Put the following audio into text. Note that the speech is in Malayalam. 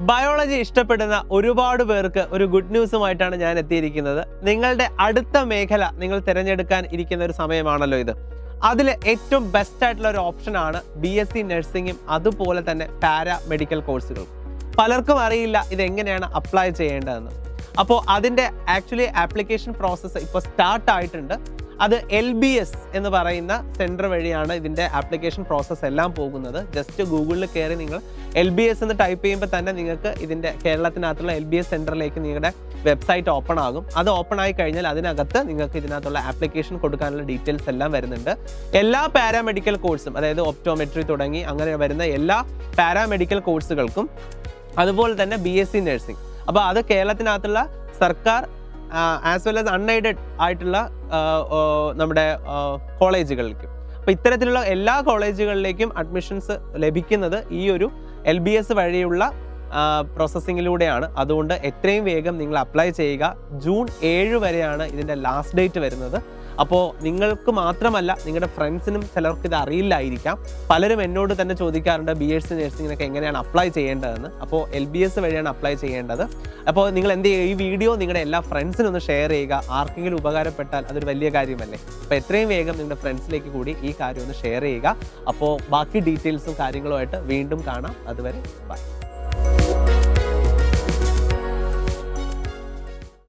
ബയോളജി ഇഷ്ടപ്പെടുന്ന ഒരുപാട് പേർക്ക് ഒരു ഗുഡ് ന്യൂസുമായിട്ടാണ് ഞാൻ എത്തിയിരിക്കുന്നത്. നിങ്ങളുടെ അടുത്ത മേഖല നിങ്ങൾ തിരഞ്ഞെടുക്കാൻ ഇരിക്കുന്ന ഒരു സമയമാണല്ലോ ഇത്. അതിൽ ഏറ്റവും ബെസ്റ്റ് ആയിട്ടുള്ള ഒരു ഓപ്ഷനാണ് BSc നഴ്സിംഗും അതുപോലെ തന്നെ പാരാമെഡിക്കൽ കോഴ്സുകളും. പലർക്കും അറിയില്ല ഇതെങ്ങനെയാണ് അപ്ലൈ ചെയ്യേണ്ടതെന്ന്. അപ്പോൾ അതിൻ്റെ ആക്ച്വലി ആപ്ലിക്കേഷൻ പ്രോസസ്സ് ഇപ്പോൾ സ്റ്റാർട്ട് ആയിട്ടുണ്ട്. അത് LBS എന്ന് പറയുന്ന സെൻറ്റർ വഴിയാണ് ഇതിൻ്റെ ആപ്ലിക്കേഷൻ പ്രോസസ്സ് എല്ലാം പോകുന്നത്. ജസ്റ്റ് ഗൂഗിളിൽ കയറി നിങ്ങൾ LBS എന്ന് ടൈപ്പ് ചെയ്യുമ്പോൾ തന്നെ നിങ്ങൾക്ക് ഇതിൻ്റെ കേരളത്തിനകത്തുള്ള LBS സെൻറ്ററിലേക്ക് നിങ്ങളുടെ വെബ്സൈറ്റ് ഓപ്പൺ ആകും. അത് ഓപ്പൺ ആയി കഴിഞ്ഞാൽ അതിനകത്ത് നിങ്ങൾക്ക് ഇതിനകത്തുള്ള ആപ്ലിക്കേഷൻ കൊടുക്കാനുള്ള ഡീറ്റെയിൽസ് എല്ലാം വരുന്നുണ്ട്. എല്ലാ പാരാമെഡിക്കൽ കോഴ്സും, അതായത് ഒപ്റ്റോമെട്രി തുടങ്ങി അങ്ങനെ വരുന്ന എല്ലാ പാരാമെഡിക്കൽ കോഴ്സുകൾക്കും അതുപോലെ തന്നെ BSc നഴ്സിംഗ്. അപ്പോൾ അത് കേരളത്തിനകത്തുള്ള സർക്കാർ ആസ് വെൽ ആസ് അൺഎയ്ഡഡ് ആയിട്ടുള്ള നമ്മുടെ കോളേജുകളിലേക്കും. അപ്പോൾ ഇത്തരത്തിലുള്ള എല്ലാ കോളേജുകളിലേക്കും അഡ്മിഷൻസ് ലഭിക്കുന്നത് ഈ ഒരു LBS വഴിയുള്ള പ്രോസസ്സിങ്ങിലൂടെയാണ്. അതുകൊണ്ട് എത്രയും വേഗം നിങ്ങൾ അപ്ലൈ ചെയ്യുക. ജൂൺ 7 വരെയാണ് ഇതിൻ്റെ ലാസ്റ്റ് ഡേറ്റ് വരുന്നത്. അപ്പോൾ നിങ്ങൾക്ക് മാത്രമല്ല, നിങ്ങളുടെ ഫ്രണ്ട്സിനും ചിലർക്ക് ഇത് അറിയില്ലായിരിക്കാം. പലരും എന്നോട് തന്നെ ചോദിക്കാറുണ്ട് BSc നഴ്സിങ്ങിനൊക്കെ എങ്ങനെയാണ് അപ്ലൈ ചെയ്യേണ്ടതെന്ന്. അപ്പോൾ LBS വഴിയാണ് അപ്ലൈ ചെയ്യേണ്ടത്. അപ്പോൾ നിങ്ങൾ എന്ത് ചെയ്യുക, ഈ വീഡിയോ നിങ്ങളുടെ എല്ലാ ഫ്രണ്ട്സിനും ഒന്ന് ഷെയർ ചെയ്യുക. ആർക്കെങ്കിലും ഉപകാരപ്പെട്ടാൽ അതൊരു വലിയ കാര്യമല്ലേ. അപ്പോൾ എത്രയും വേഗം നിങ്ങളുടെ ഫ്രണ്ട്സിലേക്ക് കൂടി ഈ കാര്യം ഒന്ന് ഷെയർ ചെയ്യുക. അപ്പോൾ ബാക്കി ഡീറ്റെയിൽസും കാര്യങ്ങളുമായിട്ട് വീണ്ടും കാണാം. അതുവരെ ബൈ.